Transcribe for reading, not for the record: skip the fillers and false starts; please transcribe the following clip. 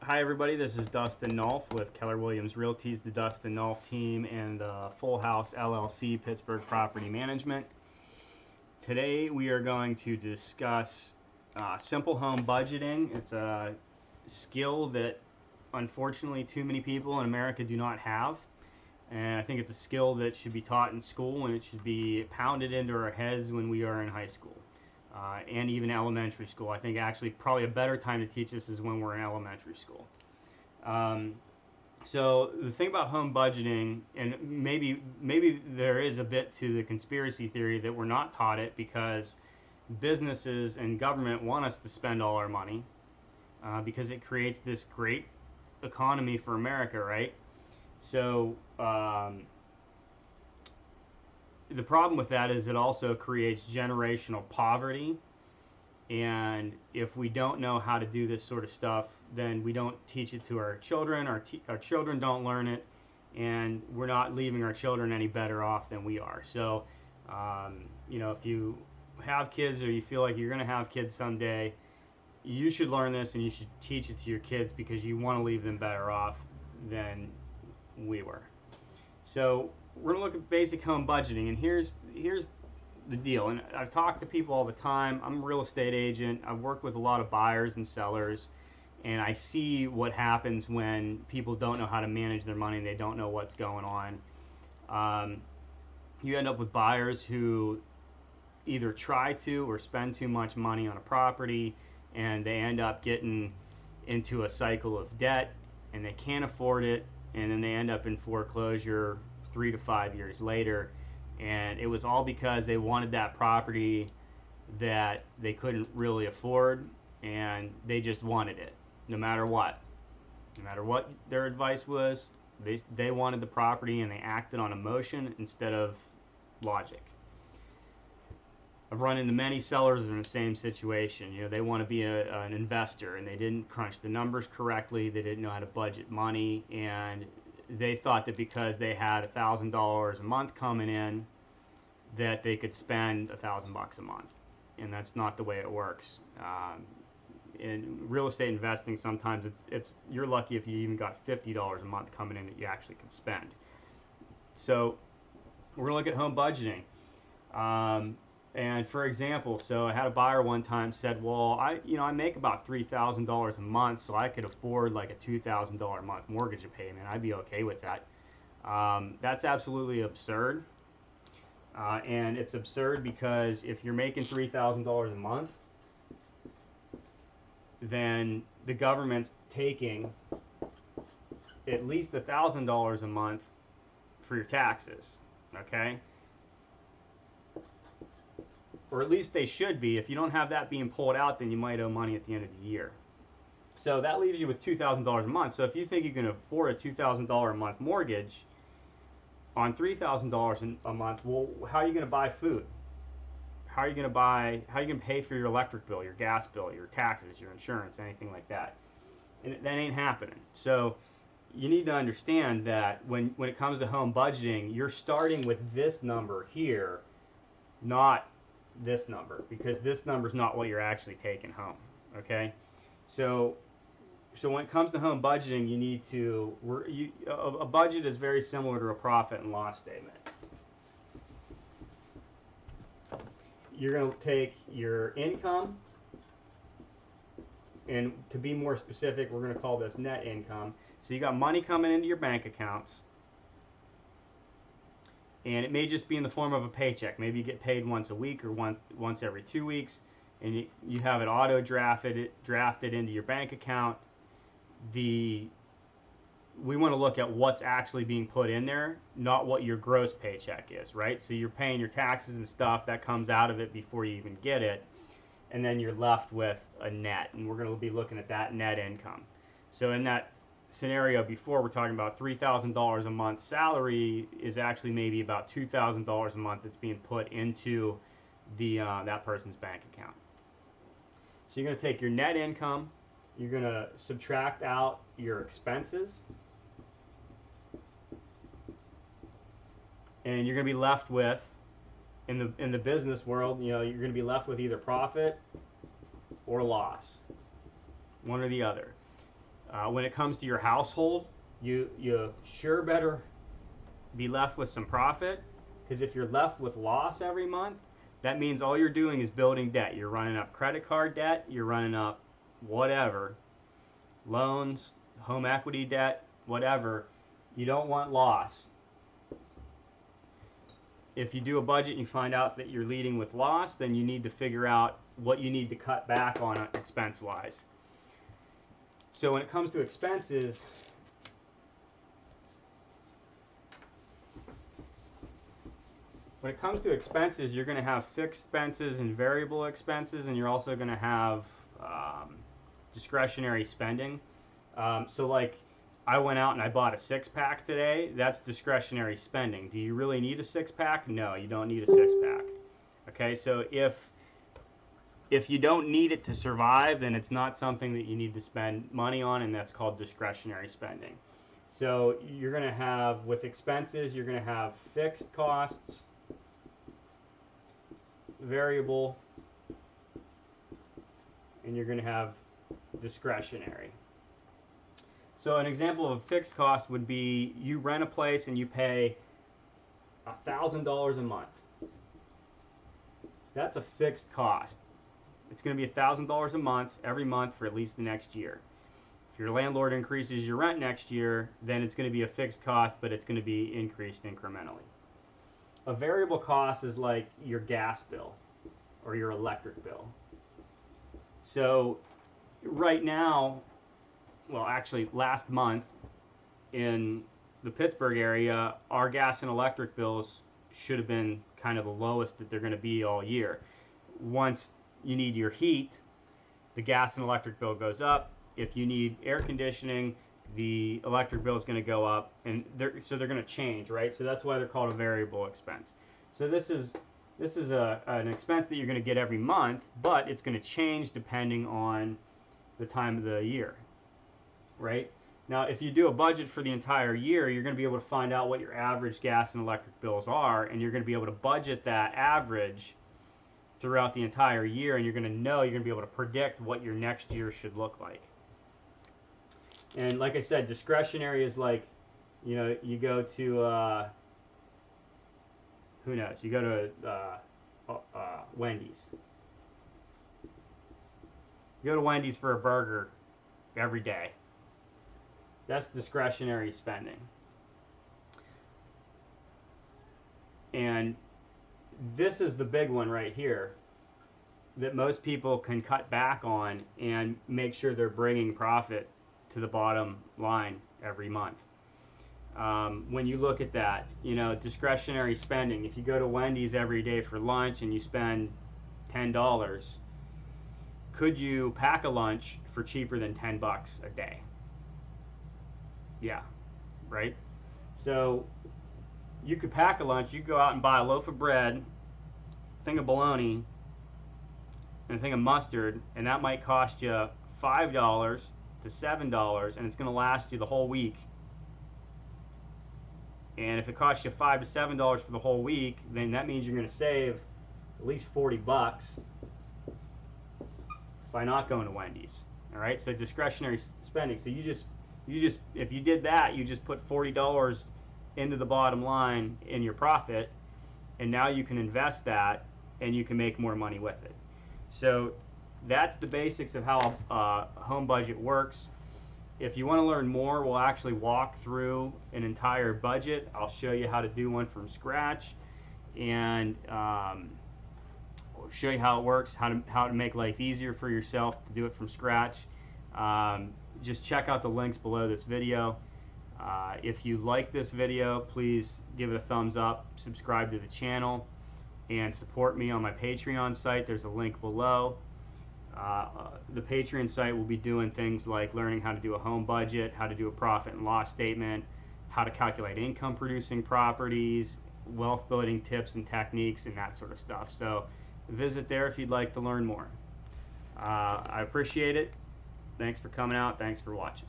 Hi everybody, this is Dustin Nolf with Keller Williams Realty's The Dustin Nolf Team and Full House LLC Pittsburgh Property Management. Today we are going to discuss simple home budgeting. It's a skill that unfortunately too many people in America do not have. And I think it's a skill that should be taught in school, and it should be pounded into our heads when we are in high school. And even elementary school. I think actually probably a better time to teach this is when we're in elementary school. So the thing about home budgeting, and maybe there is a bit to the conspiracy theory that we're not taught it because businesses and government want us to spend all our money because it creates this great economy for America, right? So the problem with that is it also creates generational poverty, and if we don't know how to do this sort of stuff, then we don't teach it to our children. Our children don't learn it, and we're not leaving our children any better off than we are. So if you have kids or you feel like you're going to have kids someday, you should learn this and you should teach it to your kids because you want to leave them better off than we were. So we're going to look at basic home budgeting, and here's the deal. And I've talked to people all the time. I'm a real estate agent. I've worked with a lot of buyers and sellers, and I see what happens when people don't know how to manage their money and they don't know what's going on. You end up with buyers who either try to or spend too much money on a property, and they end up getting into a cycle of debt, and they can't afford it, and then they end up in foreclosure 3 to 5 years later, and it was all because they wanted that property that they couldn't really afford, and they just wanted it no matter what their advice was. They wanted the property, and they acted on emotion instead of logic. I've run into many sellers in the same situation. They want to be an investor, and they didn't crunch the numbers correctly. They didn't know how to budget money, and they thought that because they had $1,000 a month coming in, that they could spend $1,000 a month, and that's not the way it works. In real estate investing, sometimes it's you're lucky if you even got $50 a month coming in that you actually can spend. So we're gonna look at home budgeting. And for example, so I had a buyer one time said, well, I make about $3,000 a month, so I could afford like a $2,000 a month mortgage payment. I'd be okay with that. That's absolutely absurd. And it's absurd because if you're making $3,000 a month, then the government's taking at least $1,000 a month for your taxes, okay? Or at least they should be. If you don't have that being pulled out, then you might owe money at the end of the year. So that leaves you with $2,000 a month. So if you think you can afford a $2,000 a month mortgage on $3,000 a month, well, how are you going to buy food? How are you going to pay for your electric bill, your gas bill, your taxes, your insurance, anything like that? And that ain't happening. So you need to understand that when it comes to home budgeting, you're starting with this number here, not this number, because this number is not what you're actually taking home. Okay, so when it comes to home budgeting, you need to a budget is very similar to a profit and loss statement. You're going to take your income, and to be more specific, we're going to call this net income. So you got money coming into your bank accounts, and it may just be in the form of a paycheck. Maybe you get paid once a week or once every 2 weeks, and you have it auto drafted into your bank account. We want to look at what's actually being put in there, not what your gross paycheck is, right? So you're paying your taxes and stuff that comes out of it before you even get it, and then you're left with a net, and we're going to be looking at that net income. So in that scenario before, we're talking about $3,000 a month salary is actually maybe about $2,000 a month that's being put into that person's bank account. So you're going to take your net income, you're going to subtract out your expenses, and you're going to be left with, in the business world, you're going to be left with either profit or loss, one or the other. When it comes to your household, you sure better be left with some profit, because if you're left with loss every month, that means all you're doing is building debt. You're running up credit card debt, you're running up whatever, loans, home equity debt, whatever. You don't want loss. If you do a budget and you find out that you're leading with loss, then you need to figure out what you need to cut back on expense-wise. So when it comes to expenses, you're going to have fixed expenses and variable expenses, and you're also going to have discretionary spending. So like, I went out and I bought a 6-pack today. That's discretionary spending. Do you really need a 6-pack? No, you don't need a 6-pack. Okay, so if you don't need it to survive, then it's not something that you need to spend money on, and that's called discretionary spending. So you're going to have, with expenses, you're going to have fixed costs, variable, and you're going to have discretionary. So an example of a fixed cost would be you rent a place and you pay $1,000 a month. That's a fixed cost. It's going to be $1,000 a month every month for at least the next year. If your landlord increases your rent next year, then it's going to be a fixed cost, but it's going to be increased incrementally. A variable cost is like your gas bill or your electric bill. So right now, well, actually last month in the Pittsburgh area, our gas and electric bills should have been kind of the lowest that they're going to be all year. Once you need your heat, the gas and electric bill goes up. If you need air conditioning, the electric bill is going to go up, and they're going to change, right? So that's why they're called a variable expense. So this is an expense that you're going to get every month, but it's going to change depending on the time of the year, right? Now, if you do a budget for the entire year, you're going to be able to find out what your average gas and electric bills are, and you're going to be able to budget that average throughout the entire year, and you're going to be able to predict what your next year should look like. And like I said, discretionary is like, you go to, who knows, you go to Wendy's. You go to Wendy's for a burger every day. That's discretionary spending. And this is the big one right here that most people can cut back on and make sure they're bringing profit to the bottom line every month. When you look at that, discretionary spending, if you go to Wendy's every day for lunch and you spend $10, could you pack a lunch for cheaper than $10 a day? Yeah, right? So you could pack a lunch, you could go out and buy a loaf of bread, a thing of bologna, and a thing of mustard, and that might cost you $5 to $7, and it's going to last you the whole week. And if it costs you $5 to $7 for the whole week, then that means you're going to save at least $40 by not going to Wendy's. All right, so discretionary spending. So you just if you did that, you just put $40 into the bottom line in your profit, and now you can invest that and you can make more money with it. So that's the basics of how a home budget works. If you want to learn more, we'll actually walk through an entire budget. I'll show you how to do one from scratch, and we'll show you how it works, how to make life easier for yourself to do it from scratch. Just check out the links below this video. If you like this video, please give it a thumbs up, subscribe to the channel, and support me on my Patreon site. There's a link below. The Patreon site will be doing things like learning how to do a home budget, how to do a profit and loss statement, how to calculate income producing properties, wealth building tips and techniques, and that sort of stuff. So visit there if you'd like to learn more. I appreciate it. Thanks for coming out. Thanks for watching.